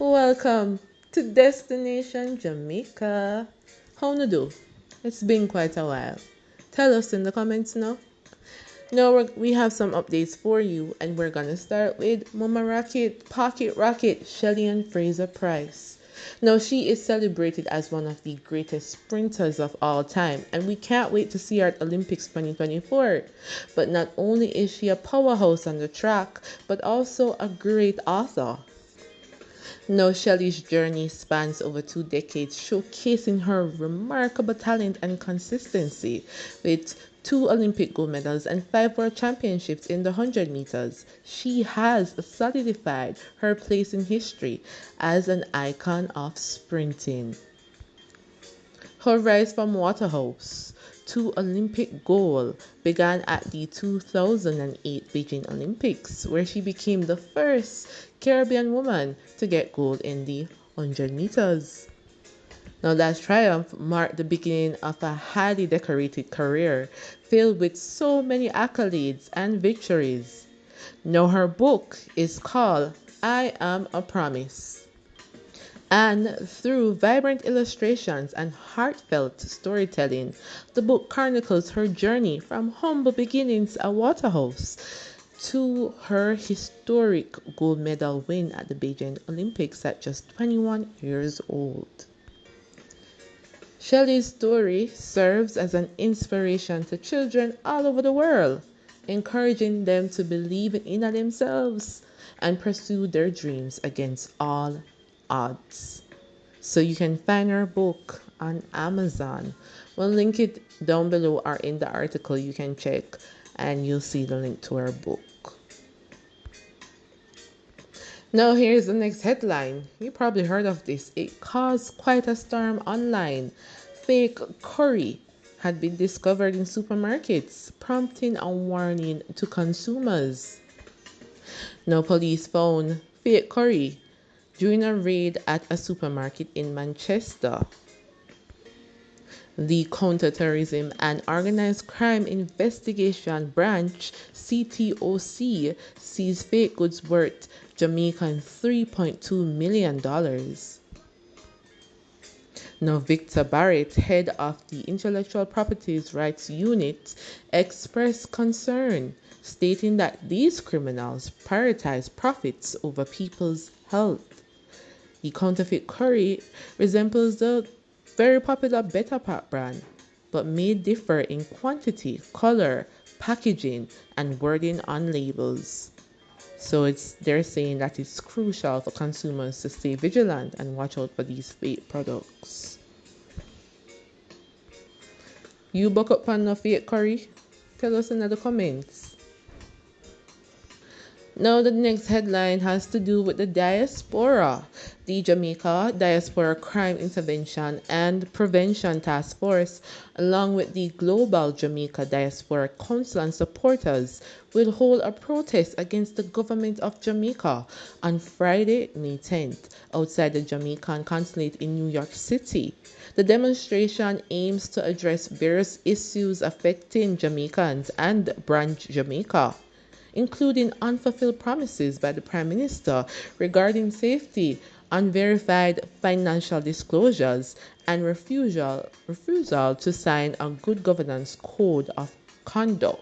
Welcome to Destination Jamaica. How to do? It's been quite a while. Tell us in the comments now. Now we have some updates for you, and we're gonna start with Mama Rocket, Pocket Rocket, Shelly-Ann Fraser-Pryce. Now she is celebrated as one of the greatest sprinters of all time, and we can't wait to see her at Olympics 2024. But not only is she a powerhouse on the track, but also a great author. Now, Shelley's journey spans over 2 decades, showcasing her remarkable talent and consistency. With 2 Olympic gold medals and 5 World Championships in the 100 meters, she has solidified her place in history as an icon of sprinting. Her rise from Waterhouse to Olympic gold began at the 2008 Beijing Olympics, where she became the first Caribbean woman to get gold in the 100 meters. Now, that triumph marked the beginning of a highly decorated career filled with so many accolades and victories. Now, her book is called I Am a Promise. And through vibrant illustrations and heartfelt storytelling, the book chronicles her journey from humble beginnings at Waterhouse to her historic gold medal win at the Beijing Olympics at just 21 years old. Shelley's story serves as an inspiration to children all over the world, encouraging them to believe in themselves and pursue their dreams against all odds. So you can find her book on Amazon. We'll link it down below or in the article. You can check and you'll see the link to her book. Now here's the next headline. You probably heard of this. It caused quite a storm online. Fake curry had been discovered in supermarkets, prompting a warning to consumers. Now police found fake curry during a raid at a supermarket in Manchester. The Counterterrorism and Organized Crime Investigation Branch (CTOC) seized fake goods worth Jamaican $3.2 million. Now, Victor Barrett, head of the Intellectual Properties Rights Unit, expressed concern, stating that these criminals prioritize profits over people's health. The counterfeit curry resembles the very popular Betapac brand, but may differ in quantity, color, packaging, and wording on labels. So they're saying that it's crucial for consumers to stay vigilant and watch out for these fake products. You buck up on no fake curry? Tell us in the comments. Now, the next headline has to do with the diaspora. The Jamaica Diaspora Crime Intervention and Prevention Task Force, along with the Global Jamaica Diaspora Council and supporters, will hold a protest against the Government of Jamaica on Friday, May 10th, outside the Jamaican Consulate in New York City. The demonstration aims to address various issues affecting Jamaicans and Branch Jamaica, including unfulfilled promises by the Prime Minister regarding safety, unverified financial disclosures, and refusal to sign a good governance code of conduct.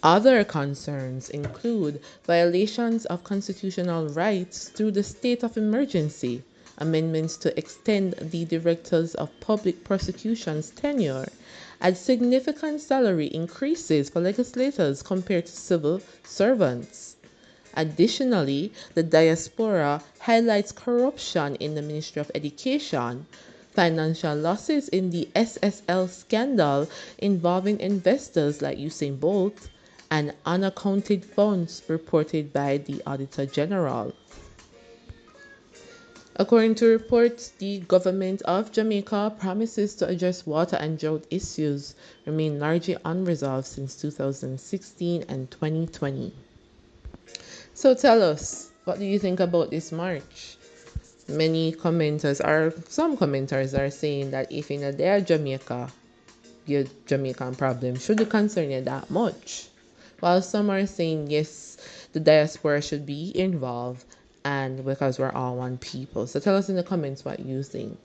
Other concerns include violations of constitutional rights through the state of emergency, amendments to extend the Directors of Public Prosecution's tenure, and significant salary increases for legislators compared to civil servants. Additionally, the diaspora highlights corruption in the Ministry of Education, financial losses in the SSL scandal involving investors like Usain Bolt, and unaccounted funds reported by the Auditor General. According to reports, the Government of Jamaica promises to address water and drought issues remain largely unresolved since 2016 and 2020. So tell us, what do you think about this march? Some commenters are saying that if in their Jamaica, your Jamaican problem shouldn't concern you that much. While some are saying yes, the diaspora should be involved and because we're all one people. So tell us in the comments what you think.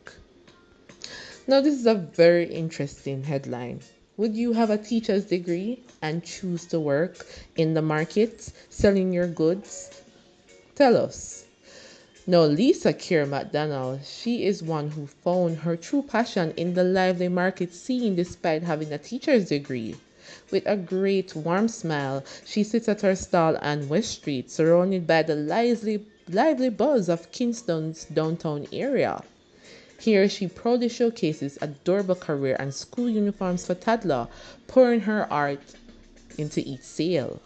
Now, this is a very interesting headline. Would you have a teacher's degree and choose to work in the market selling your goods? Tell us. Now, Lisa Kerr-McDonald, she is one who found her true passion in the lively market scene despite having a teacher's degree. With a great warm smile, she sits at her stall on West Street, surrounded by the lively buzz of Kingston's downtown area. Here she proudly showcases adorable career and school uniforms for toddler, pouring her art into each sale.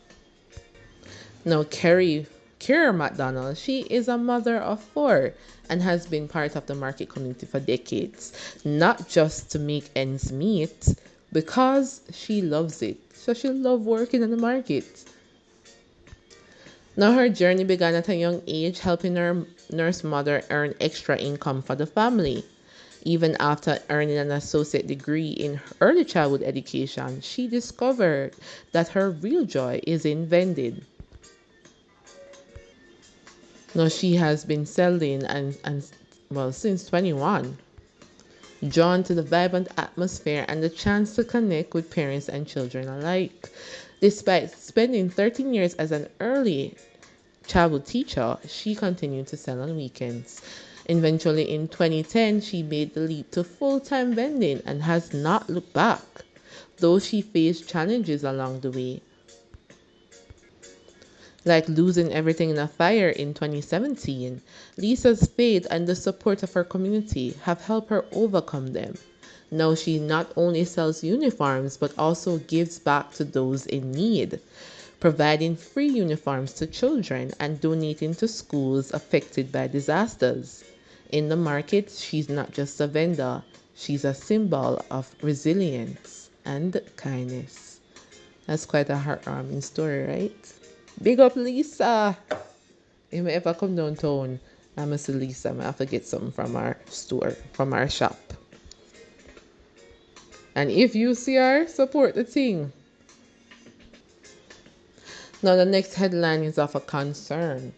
Now Kerr-McDonald, she is a mother of four and has been part of the market community for decades, not just to make ends meet, because she loves it. So she loves working in the market. Now her journey began at a young age, helping her nurse mother earn extra income for the family. Even after earning an associate degree in early childhood education, she discovered that her real joy is in vending. Now she has been selling and well since 21, drawn to the vibrant atmosphere and the chance to connect with parents and children alike. Despite spending 13 years as an early childhood teacher, she continued to sell on weekends. Eventually, in 2010, she made the leap to full-time vending and has not looked back, though she faced challenges along the way, like losing everything in a fire in 2017. Lisa's faith and the support of her community have helped her overcome them. Now she not only sells uniforms but also gives back to those in need, providing free uniforms to children and donating to schools affected by disasters. In the market, she's not just a vendor, she's a symbol of resilience and kindness. That's quite a heartwarming story, right? Big up Lisa! If I ever come downtown, I'm going to see Lisa. I have to get something from our store, from our shop. And if you see her, support the thing. Now, the next headline is of a concern.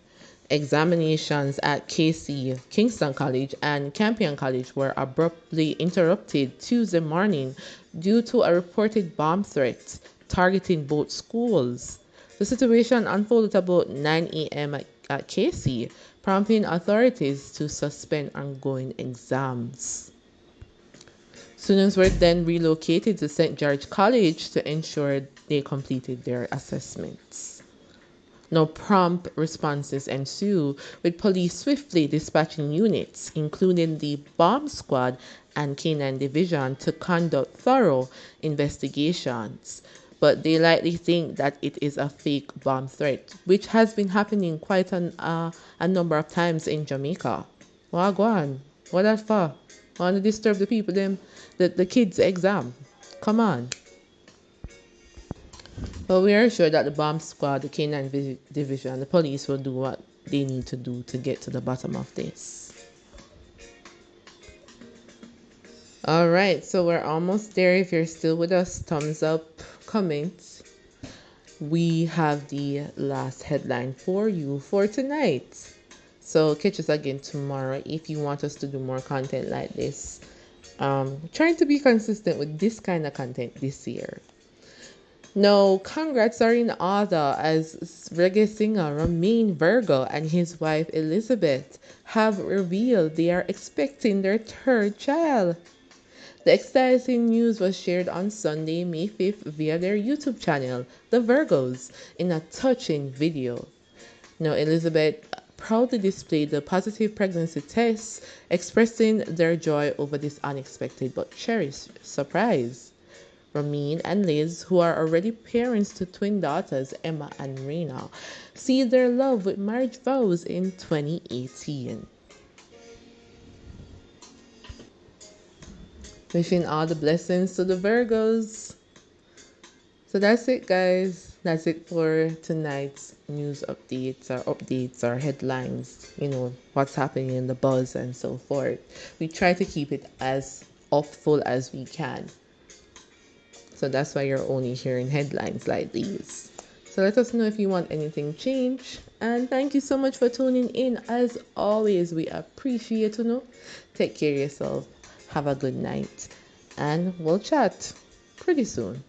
Examinations at KC, Kingston College, and Campion College were abruptly interrupted Tuesday morning due to a reported bomb threat targeting both schools. The situation unfolded about 9 a.m. at KC, prompting authorities to suspend ongoing exams. Students were then relocated to St. George College to ensure they completed their assessments. No prompt responses ensue, with police swiftly dispatching units, including the bomb squad and K-9 division, to conduct thorough investigations. But they likely think that it is a fake bomb threat, which has been happening quite a number of times in Jamaica. Wagwan, what that for? Want to disturb the people, the kids' exam? Come on. But we are sure that the bomb squad, the K-9 division, and the police will do what they need to do to get to the bottom of this. Alright, so we're almost there. If you're still with us, thumbs up, comment. We have the last headline for you for tonight. So catch us again tomorrow if you want us to do more content like this. Trying to be consistent with this kind of content this year. Now, congrats are in order as reggae singer Romain Virgo and his wife Elizabeth have revealed they are expecting their third child. The exciting news was shared on Sunday, May 5th via their YouTube channel, The Virgos, in a touching video. Now, Elizabeth proudly displayed the positive pregnancy test, expressing their joy over this unexpected but cherished surprise. Ramin and Liz, who are already parents to twin daughters, Emma and Reina, sealed their love with marriage vows in 2018. Wishing all the blessings to the Virgos. So that's it, guys. That's it for tonight's news updates or headlines. You know, what's happening in the buzz and so forth. We try to keep it as full as we can. So that's why you're only hearing headlines like these. So let us know if you want anything changed. And thank you so much for tuning in. As always, we appreciate you know. Take care of yourself. Have a good night. And we'll chat pretty soon.